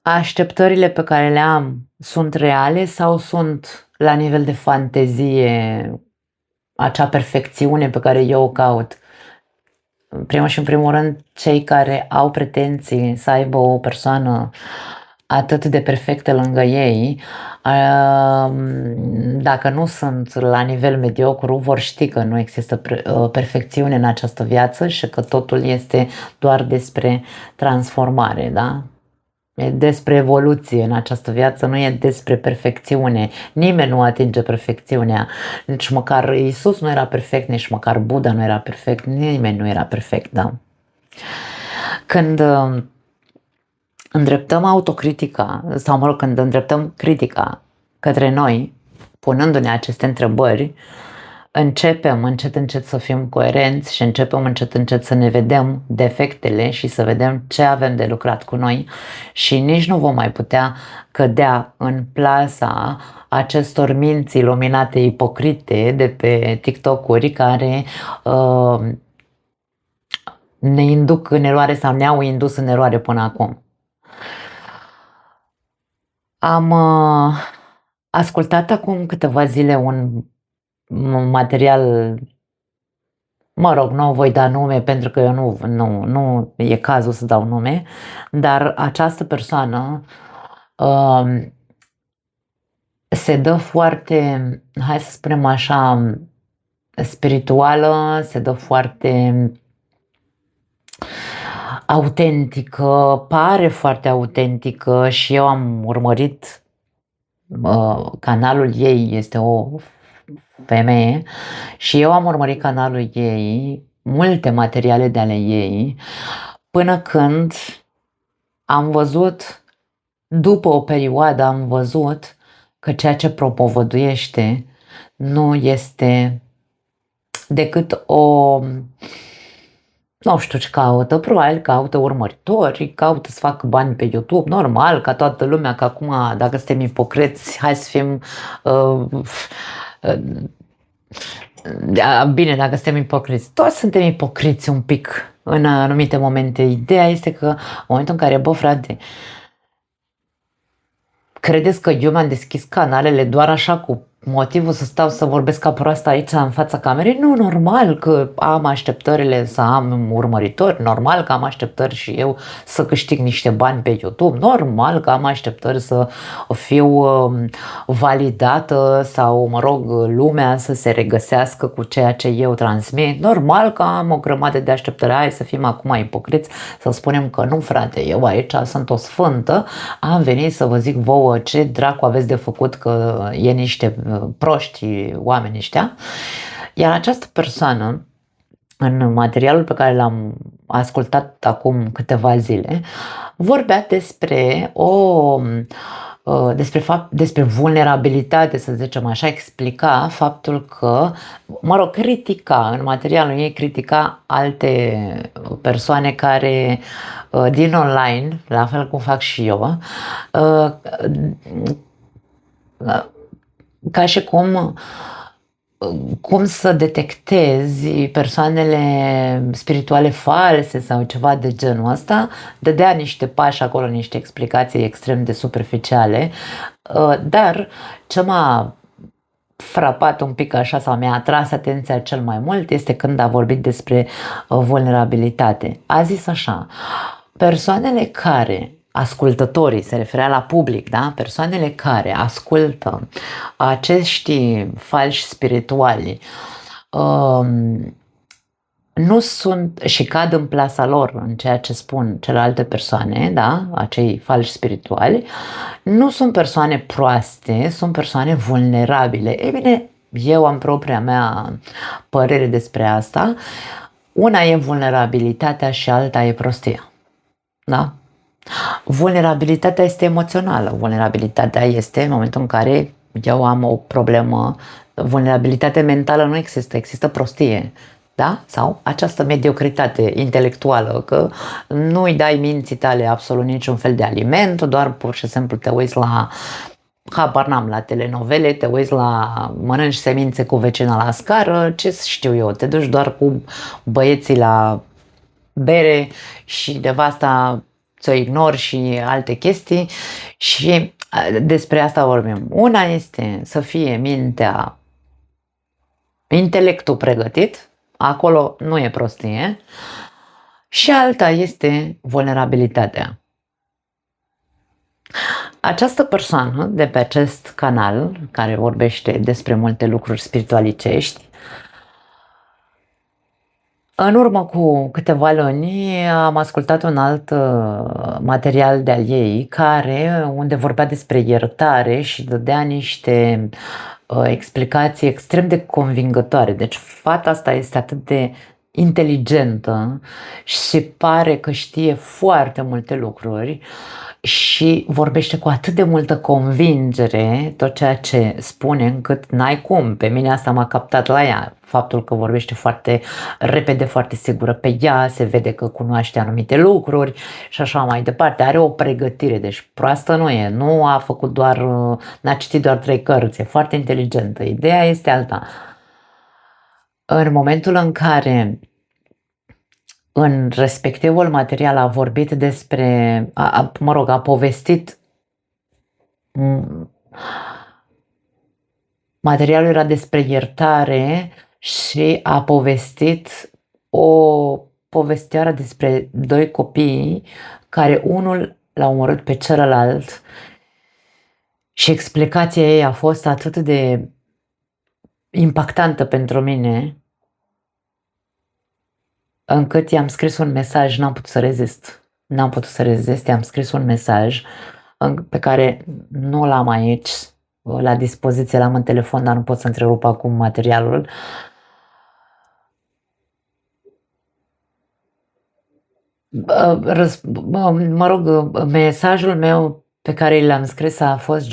Așteptările pe care le am sunt reale sau sunt la nivel de fantezie, acea perfecțiune pe care eu o caut? În primul și în primul rând, cei care au pretenții să aibă o persoană atât de perfecte lângă ei, dacă nu sunt la nivel mediocru, vor ști că nu există perfecțiune în această viață și că totul este doar despre transformare, da? E despre evoluție în această viață, nu e despre perfecțiune. Nimeni nu atinge perfecțiunea. Nici măcar Iisus nu era perfect, nici măcar Buddha nu era perfect, nimeni nu era perfect, da? Când îndreptăm autocritica, sau mă rog, când îndreptăm critica către noi, punându-ne aceste întrebări, începem încet încet să fim coerenți și începem încet încet să ne vedem defectele și să vedem ce avem de lucrat cu noi și nici nu vom mai putea cădea în plasa acestor minți iluminate ipocrite de pe TikTok-uri care ne induc în eroare sau ne-au indus în eroare până acum. Am ascultat acum câteva zile un material, mă rog, nu voi da nume pentru că eu nu e cazul să dau nume, dar această persoană se dă foarte, hai să spunem așa, spirituală, se dă foarte autentică, pare foarte autentică și eu am urmărit canalul ei, este o femeie și eu am urmărit canalul ei, multe materiale de ale ei, până când am văzut, după o perioadă am văzut că ceea ce propovăduiește nu este decât o, nu știu ce caută, probabil caută urmăritori, caută să facă bani pe YouTube, normal, ca toată lumea, că acum, dacă suntem ipocriți, hai să fim, bine, dacă suntem ipocriți, toți suntem ipocriți un pic în anumite momente. Ideea este că în momentul în care, bă, frate, credeți că eu mi-am deschis canalele doar așa cu motivul să stau să vorbesc ca proastă aici în fața camerei? Nu, normal că am așteptările să am urmăritori, normal că am așteptări și eu să câștig niște bani pe YouTube, normal că am așteptări să fiu validată sau, mă rog, lumea să se regăsească cu ceea ce eu transmit, normal că am o grămadă de așteptări. Hai să fim acum ipocriți, să spunem că nu, frate, eu aici sunt o sfântă, am venit să vă zic vouă ce dracu aveți de făcut, că e niște proști oameni ăștia. Iar această persoană, în materialul pe care l-am ascultat acum câteva zile, vorbea despre despre vulnerabilitate, să zicem așa, explica faptul că, mă rog, critica, în materialul ei critica alte persoane care din online, la fel cum fac și eu, ca și cum să detectezi persoanele spirituale false sau ceva de genul ăsta, dădea niște pași acolo, niște explicații extrem de superficiale, dar ce m-a frapat un pic așa sau mi-a atras atenția cel mai mult este când a vorbit despre vulnerabilitate. A zis așa: persoanele care, ascultătorii, se referea la public, da? Persoanele care ascultă acești falși spirituali nu sunt și cad în plasa lor în ceea ce spun celelalte persoane, da? Acei falși spirituali, nu sunt persoane proaste, sunt persoane vulnerabile. Ei bine, eu am propria mea părere despre asta. Una e vulnerabilitatea și alta e prostia. Da? Vulnerabilitatea este emoțională. Vulnerabilitatea este în momentul în care eu am o problemă. Vulnerabilitate mentală nu există, există prostie. Da? Sau această mediocritate intelectuală, că nu îi dai minții tale absolut niciun fel de aliment, doar pur și simplu te uiți la, habar n-am, la telenovele, te uiți la, mănânci semințe cu vecina la scară, ce știu eu, te duci doar cu băieții la bere și nevasta ți-o ignori și alte chestii și despre asta vorbim. Una este să fie mintea, intelectul pregătit, acolo nu e prostie, și alta este vulnerabilitatea. Această persoană de pe acest canal, care vorbește despre multe lucruri spiritualicești, în urmă cu câteva luni am ascultat un alt material de-al ei unde vorbea despre iertare și dădea niște explicații extrem de convingătoare. Deci fata asta este atât de inteligentă și pare că știe foarte multe lucruri și vorbește cu atât de multă convingere tot ceea ce spune, încât n-ai cum. Pe mine asta m-a captat la ea. Faptul că vorbește foarte repede, foarte sigură pe ea, se vede că cunoaște anumite lucruri și așa mai departe. Are o pregătire, deci proastă nu e. Nu a făcut doar, n-a citit doar 3 cărți, e foarte inteligentă. Ideea este alta. În momentul în care în respectivul material a vorbit despre, a povestit, materialul era despre iertare și a povestit o povestioară despre 2 copii care unul l-a omorât pe celălalt și explicația ei a fost atât de impactantă pentru mine încât i-am scris un mesaj, n-am putut să rezist. N-am putut să rezist, i-am scris un mesaj pe care nu l-am aici la dispoziție, l-am în telefon, dar nu pot să întrerup acum materialul. Mă rog, mesajul meu pe care l-am scris a fost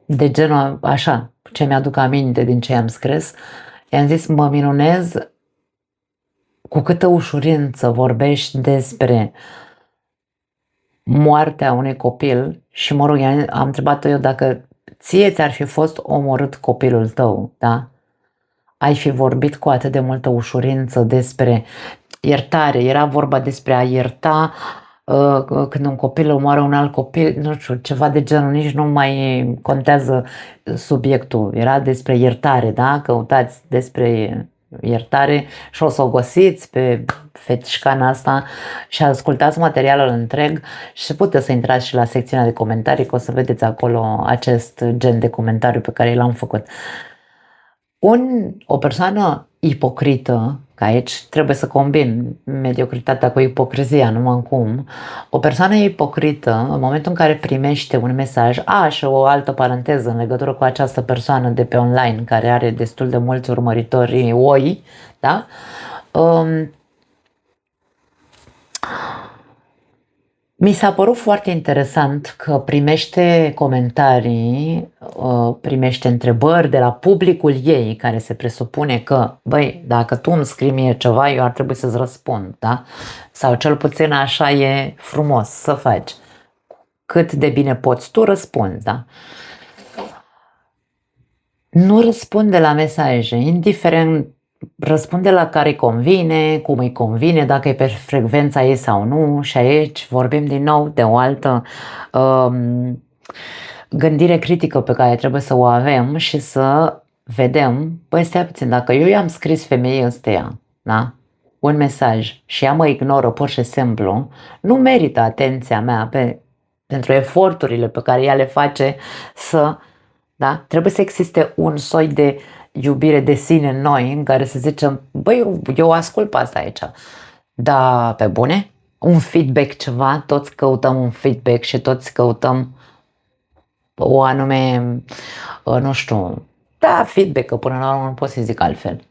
de genul așa, ce mi-aduc aminte din ce am scris. I-am zis, mă minunez cu câtă ușurință vorbești despre moartea unui copil și, mă rog, am întrebat-o eu dacă ție ți-ar fi fost omorât copilul tău, da? Ai fi vorbit cu atât de multă ușurință despre iertare. Era vorba despre a ierta când un copil omoară un alt copil, nu știu, ceva de genul, nici nu mai contează subiectul. Era despre iertare, da? Căutați despre iertare și o să o găsiți pe fetișcana asta și ascultați materialul întreg și puteți să intrați și la secțiunea de comentarii, că o să vedeți acolo acest gen de comentariu pe care l-am făcut. O persoană ipocrită, că aici trebuie să combin mediocritatea cu ipocrizia, numai cum, o persoană ipocrită, în momentul în care primește un mesaj, și o altă paranteză în legătură cu această persoană de pe online, care are destul de mulți urmăritori oi, da? Mi s-a părut foarte interesant că primește comentarii, primește întrebări de la publicul ei, care se presupune că, băi, dacă tu îmi scrii mie ceva, eu ar trebui să-ți răspund, da? Sau cel puțin așa e frumos să faci. Cât de bine poți tu, răspunzi, da? Nu răspunde la mesaje, indiferent, răspunde la care îi convine, cum îi convine, dacă e pe frecvența ei sau nu. Și aici vorbim din nou de o altă gândire critică pe care trebuie să o avem și să vedem, păi stai puțin, dacă eu i-am scris femeii ăsteia, da? Un mesaj și ea mă ignoră pur și simplu, nu merită atenția mea pentru eforturile pe care ea le face da? Trebuie să existe un soi de iubire de sine în noi, în care să zicem, băi, eu ascult pe asta aici. Da, pe bune? Un feedback ceva, toți căutăm un feedback și toți căutăm o anume, nu știu, da, feedback, că până la urmă nu pot să zic altfel.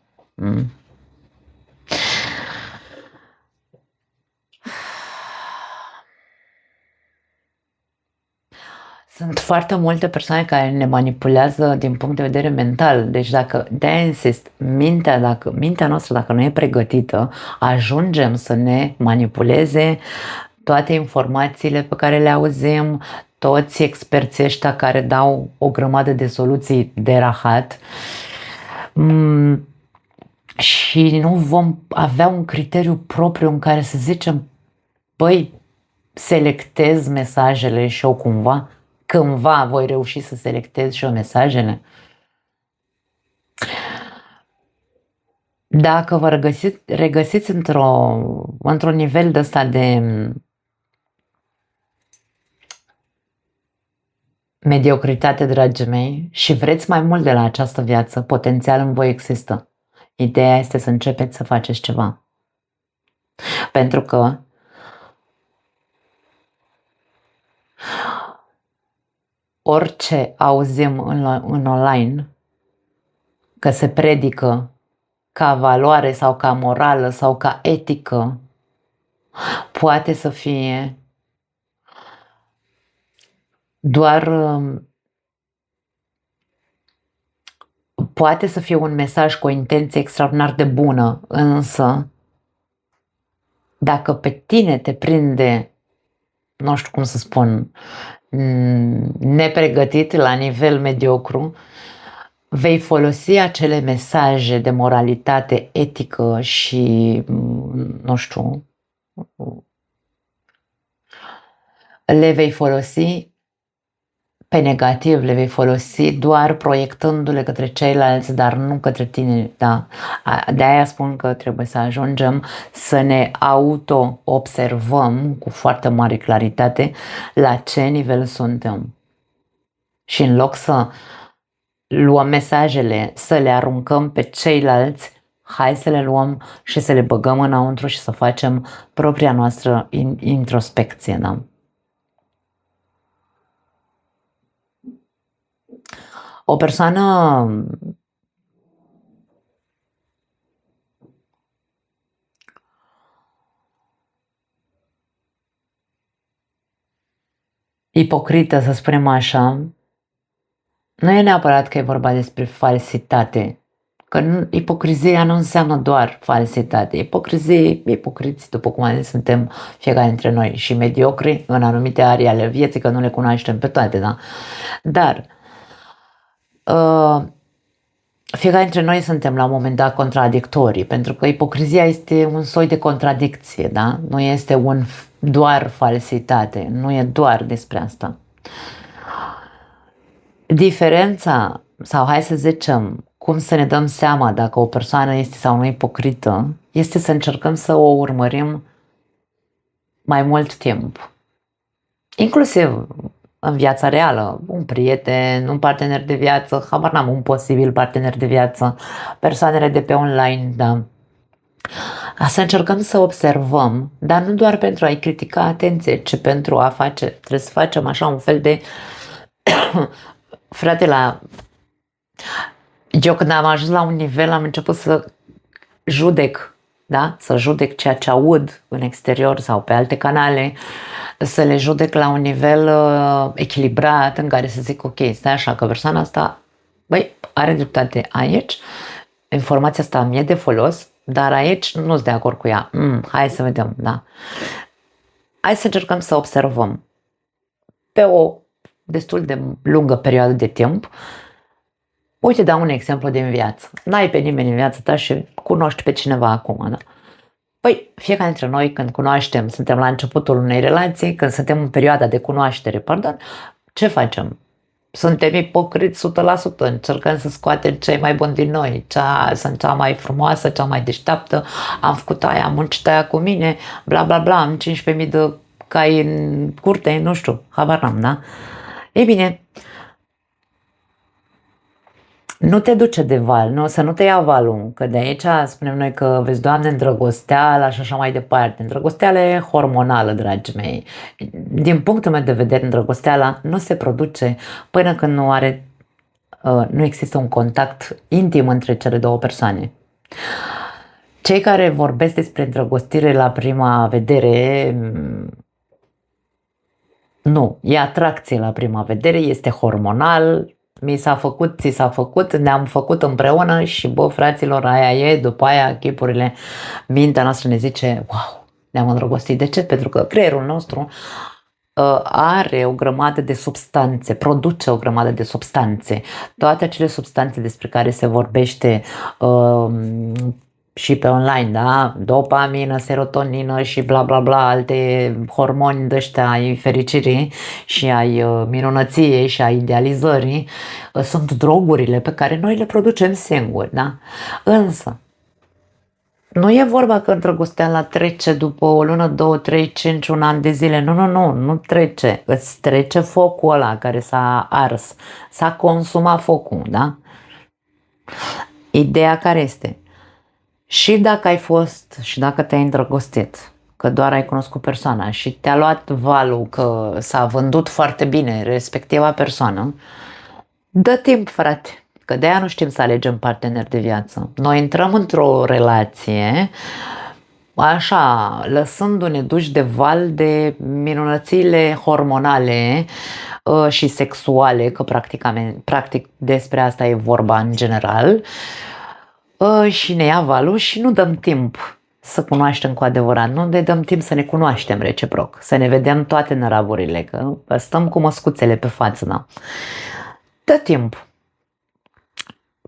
Sunt foarte multe persoane care ne manipulează din punct de vedere mental. Deci de-aia insist, mintea noastră, dacă nu e pregătită, ajungem să ne manipuleze toate informațiile pe care le auzim, toți experții ăștia care dau o grămadă de soluții de rahat. Și nu vom avea un criteriu propriu în care să zicem, băi, selectez mesajele și eu cândva voi reuși să selectez și eu mesajele. Dacă vă regăsiți într-un nivel de ăsta de Mediocritate, dragii mei, și vreți mai mult de la această viață, potențial în voi există. Ideea este să începeți să faceți ceva. Pentru că orice auzim în online, că se predică ca valoare sau ca morală sau ca etică, poate să fie doar poate să fie un mesaj cu o intenție extraordinar de bună, însă dacă pe tine te prinde, nu știu cum să spun, nepregătit la nivel mediocru, vei folosi acele mesaje de moralitate etică și, nu știu, le vei folosi pe negativ, le vei folosi doar proiectându-le către ceilalți, dar nu către tine. Da. De aia spun că trebuie să ajungem să ne auto-observăm cu foarte mare claritate la ce nivel suntem. Și în loc să luăm mesajele, să le aruncăm pe ceilalți, hai să le luăm și să le băgăm înăuntru și să facem propria noastră introspecție. Da? O persoană ipocrită, să spunem așa, nu e neapărat că e vorba despre falsitate, că ipocrizia nu înseamnă doar falsitate. Ipocriți, după cum am zis, suntem fiecare dintre noi și mediocri în anumite arii ale vieții, că nu le cunoaștem pe toate, da? Dar fiecare dintre noi suntem la un moment dat contradictorii, pentru că ipocrizia este un soi de contradicție, da? Nu este doar falsitate, nu e doar despre asta. Diferența, sau hai să zicem, cum să ne dăm seama dacă o persoană este sau nu ipocrită, este să încercăm să o urmărim mai mult timp. Inclusiv în viața reală, un prieten, un partener de viață, habar n-am, un posibil partener de viață, persoanele de pe online, da. Să încercăm să observăm, dar nu doar pentru a-i critica, atenție, ci pentru a face, trebuie să facem așa un fel de frate, eu când am ajuns la un nivel am început să judec, da? Să judec ceea ce aud în exterior sau pe alte canale, să le judec la un nivel echilibrat în care să zic ok, stai așa că persoana asta, băi, are dreptate aici, informația asta mi-e de folos, dar aici nu sunt de acord cu ea. Hai să vedem, da? Hai să încercăm să observăm pe o destul de lungă perioadă de timp. Uite, dau un exemplu din viață. N-ai pe nimeni în viața ta și cunoști pe cineva acum, da? Păi, fiecare dintre noi când cunoaștem, suntem la începutul unei relații, când suntem în perioada de cunoaștere, ce facem? Suntem ipocriți 100%, încercăm să scoatem cei mai buni din noi, sunt cea mai frumoasă, cea mai deșteaptă, am făcut aia, am muncit aia cu mine, bla bla bla, am 15.000 de cai în curte, nu știu, habar n-am, da? Ei bine, nu te duce de val, nu, să nu te ia valul, că de aici spunem noi că, vezi, Doamne, îndrăgosteala și așa mai departe. Îndrăgosteala e hormonală, dragii mei. Din punctul meu de vedere, îndrăgosteala nu se produce până când nu există un contact intim între cele două persoane. Cei care vorbesc despre îndrăgostire la prima vedere, nu, e atracție la prima vedere, este hormonal, mi s-a făcut, ți s-a făcut, ne-am făcut împreună și bă, fraților, aia e, după aia chipurile, mintea noastră ne zice, wow, ne-am îndrăgostit. De ce? Pentru că creierul nostru are o grămadă de substanțe, produce o grămadă de substanțe. Toate acele substanțe despre care se vorbește și pe online, da? Dopamină, serotonină și bla bla bla, alte hormoni de-ăștia ai fericirii și ai minunăției și ai idealizării, sunt drogurile pe care noi le producem singuri, da? Însă, Nu e vorba că îndrăgosteala trece după o lună, 2, 3, 5, un an de zile. Nu trece. Îți trece focul ăla care s-a ars. S-a consumat focul, da? Ideea care este? Și dacă ai fost, și dacă te-ai îndrăgostit, că doar ai cunoscut persoana și te-a luat valul că s-a vândut foarte bine respectiva persoană, dă timp, frate, că de-aia nu știm să alegem parteneri de viață. Noi intrăm într-o relație așa, lăsându-ne duși de val de minunățile hormonale și sexuale, că practic despre asta e vorba în general, și ne ia valul și nu dăm timp să cunoaștem cu adevărat, nu ne dăm timp să ne cunoaștem reciproc, să ne vedem toate năraburile, că stăm cu măscuțele pe față, da? Dă timp.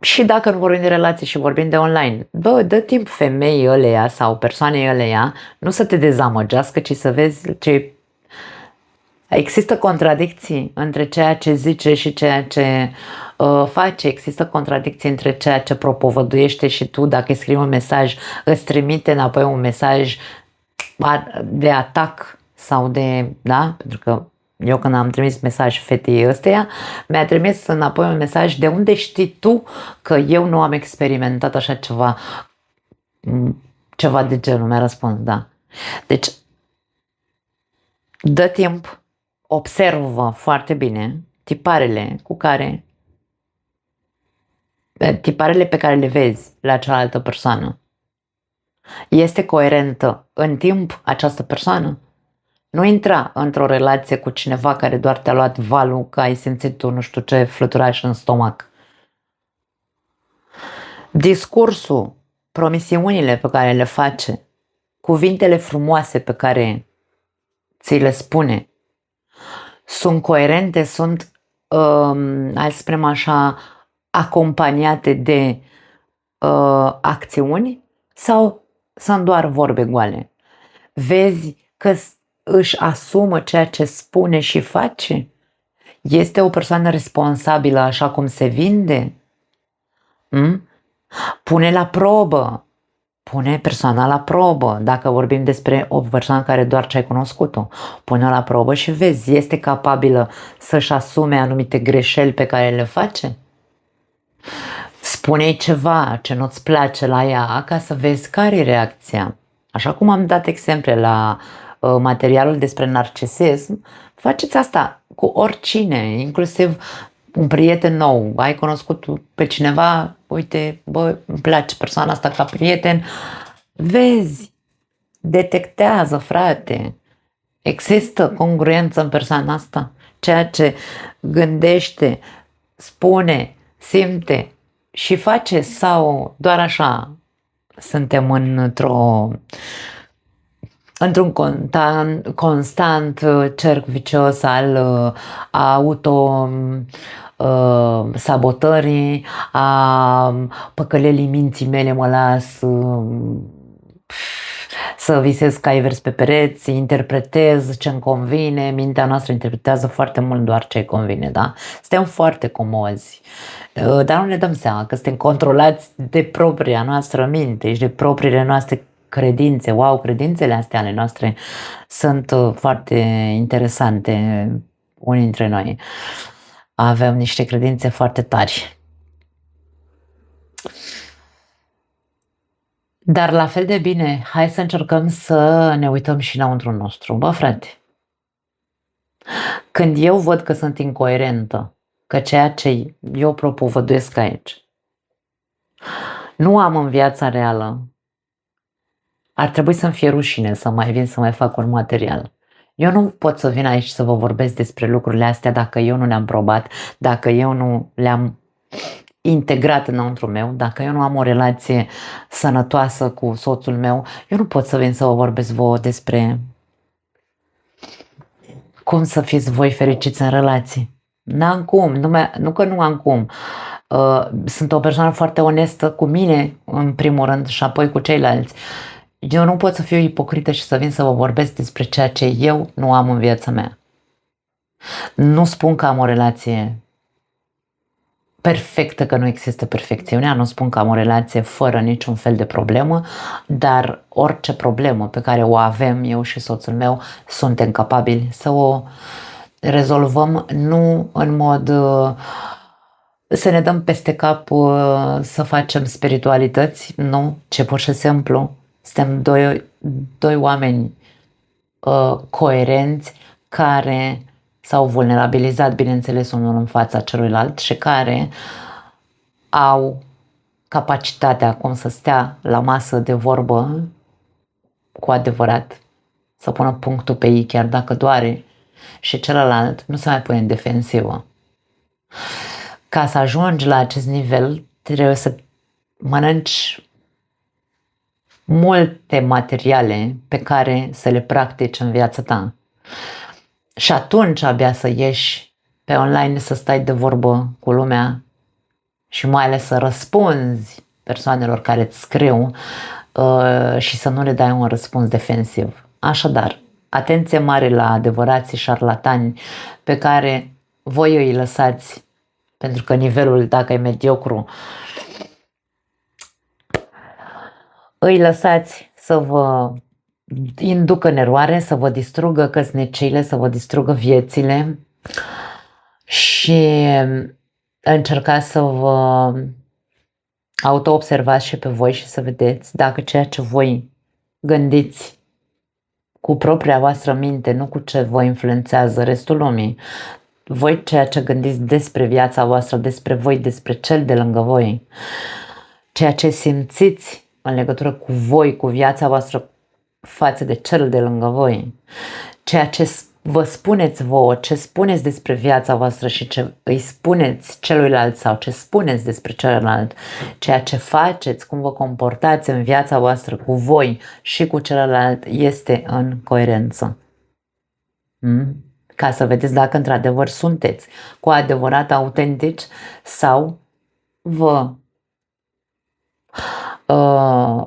Și dacă nu vorbim de relații și vorbim de online, dă timp femeii ăleia sau persoanei ăleia, nu să te dezamăgească, ci să vezi ce există contradicții între ceea ce zice și ceea ce face, există contradicții între ceea ce propovăduiește și tu, dacă îi scrii un mesaj, îți trimite înapoi un mesaj de atac sau de, da? Pentru că eu când am trimis mesaj fetei ăsteia, mi-a trimis înapoi un mesaj: de unde știi tu că eu nu am experimentat așa ceva? Ceva de genul, mi-a răspuns, da. Deci, dă timp, observă foarte bine tiparele pe care le vezi la cealaltă persoană. Este coerentă în timp această persoană? Nu intra într-o relație cu cineva care doar te-a luat valul că ai simțit tu nu știu ce fluturaș în stomac. Discursul, promisiunile pe care le face, cuvintele frumoase pe care ți le spune, sunt coerente, sunt, hai să spunem așa, acompaniate de acțiuni sau sunt doar vorbe goale? Vezi că își asumă ceea ce spune și face? Este o persoană responsabilă așa cum se vinde? Pune la probă. Pune persoana la probă. Dacă vorbim despre o persoană care doar ce ai cunoscut-o, pune-o la probă și vezi, este capabilă să-și asume anumite greșeli pe care le face? Spune-i ceva ce nu-ți place la ea ca să vezi care e reacția. Așa cum am dat exemple la materialul despre narcisism, faceți asta cu oricine, inclusiv un prieten nou. Ai cunoscut pe cineva, uite, îmi place persoana asta ca prieten, vezi, detectează, frate, există congruență în persoana asta? Ceea ce gândește, spune, simte și face sau doar așa suntem într-un constant cerc vicios al sabotării, a păcălelii minții mele mă las să visez caiverzi pe pereți, interpretez ce-mi convine, mintea noastră interpretează foarte mult doar ce-i convine, da? Suntem foarte comozi, dar nu ne dăm seama că suntem controlați de propria noastră minte și de propriile noastre credințe. Wow, credințele astea ale noastre sunt foarte interesante. Unii dintre noi avem niște credințe foarte tari. Dar la fel de bine, hai să încercăm să ne uităm și înăuntru nostru. Bă, frate, când eu văd că sunt incoerentă, că ceea ce eu propovăduiesc aici nu am în viața reală, ar trebui să-mi fie rușine să mai vin să mai fac un material. Eu nu pot să vin aici să vă vorbesc despre lucrurile astea dacă eu nu le-am probat, dacă eu nu le-am integrat înăuntru meu, dacă eu nu am o relație sănătoasă cu soțul meu, eu nu pot să vin să vă vorbesc vouă despre cum să fiți voi fericiți în relații. N-am cum, nu că nu am cum. Sunt o persoană foarte onestă cu mine, în primul rând, și apoi cu ceilalți. Eu nu pot să fiu ipocrită și să vin să vă vorbesc despre ceea ce eu nu am în viața mea. Nu spun că am o relație perfectă, că nu există perfecțiunea, nu spun că am o relație fără niciun fel de problemă, dar orice problemă pe care o avem eu și soțul meu, suntem capabili să o rezolvăm, nu în mod să ne dăm peste cap, să facem spiritualități, nu, ci pur și simplu suntem doi oameni coerenți care s-au vulnerabilizat, bineînțeles, unul în fața celuilalt și care au capacitatea cum să stea la masă de vorbă cu adevărat, să pună punctul pe ei chiar dacă doare și celălalt nu se mai pune în defensivă. Ca să ajungi la acest nivel, trebuie să mănânci multe materiale pe care să le practici în viața ta. Și atunci abia să ieși pe online, să stai de vorbă cu lumea și mai ales să răspunzi persoanelor care îți scriu și să nu le dai un răspuns defensiv. Așadar, atenție mare la adevărații șarlatani pe care voi îi lăsați, pentru că nivelul, dacă e mediocru, îi lăsați să vă inducă în eroare, să vă distrugă căsniciile, să vă distrugă viețile și încercați să vă auto-observați și pe voi și să vedeți dacă ceea ce voi gândiți cu propria voastră minte, nu cu ce vă influențează restul lumii, voi ceea ce gândiți despre viața voastră, despre voi, despre cel de lângă voi, ceea ce simțiți în legătură cu voi, cu viața voastră față de cel de lângă voi, ceea ce vă spuneți vouă, ce spuneți despre viața voastră și ce îi spuneți celuilalt sau ce spuneți despre celălalt, ceea ce faceți, cum vă comportați în viața voastră cu voi și cu celălalt este în coerență. Ca să vedeți dacă într-adevăr sunteți cu adevărat autentici sau vă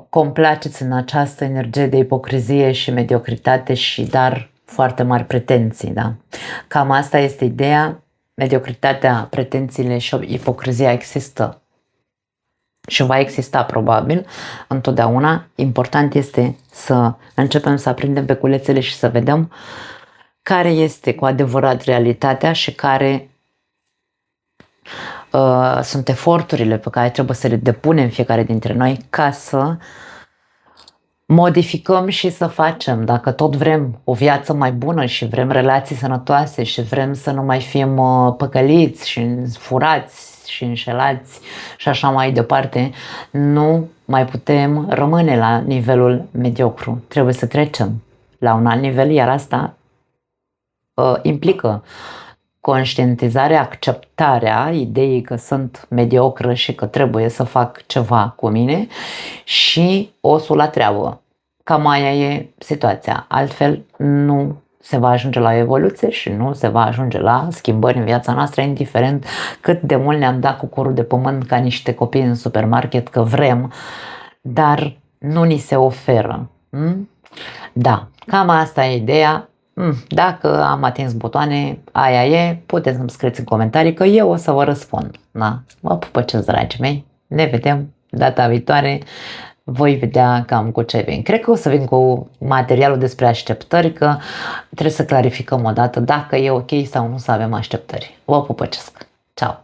complaceți în această energie de ipocrizie și mediocritate și dar foarte mari pretenții, da? Cam asta este ideea. Mediocritatea, pretențiile și ipocrizia există și va exista probabil întotdeauna. Important este să începem să aprindem beculețele și să vedem care este cu adevărat realitatea și care sunt eforturile pe care trebuie să le depunem fiecare dintre noi ca să modificăm și să facem. Dacă tot vrem o viață mai bună și vrem relații sănătoase și vrem să nu mai fim păcăliți și furați și înșelați și așa mai departe, nu mai putem rămâne la nivelul mediocru. Trebuie să trecem la un alt nivel, iar asta implică conștientizarea, acceptarea ideii că sunt mediocră și că trebuie să fac ceva cu mine și osul la treabă. Cam aia e situația. Altfel nu se va ajunge la evoluție și nu se va ajunge la schimbări în viața noastră, indiferent cât de mult ne-am dat cu curul de pământ ca niște copii în supermarket că vrem, dar nu ni se oferă. Da, cam asta e ideea. Dacă am atins butoane, aia e, puteți să-mi scrieți în comentarii că eu o să vă răspund. Da? Vă pupăcesc, dragii mei, ne vedem data viitoare, voi vedea cam cu ce vin. Cred că o să vin cu materialul despre așteptări, că trebuie să clarificăm o dată dacă e ok sau nu să avem așteptări. Vă pupăcesc, ceau!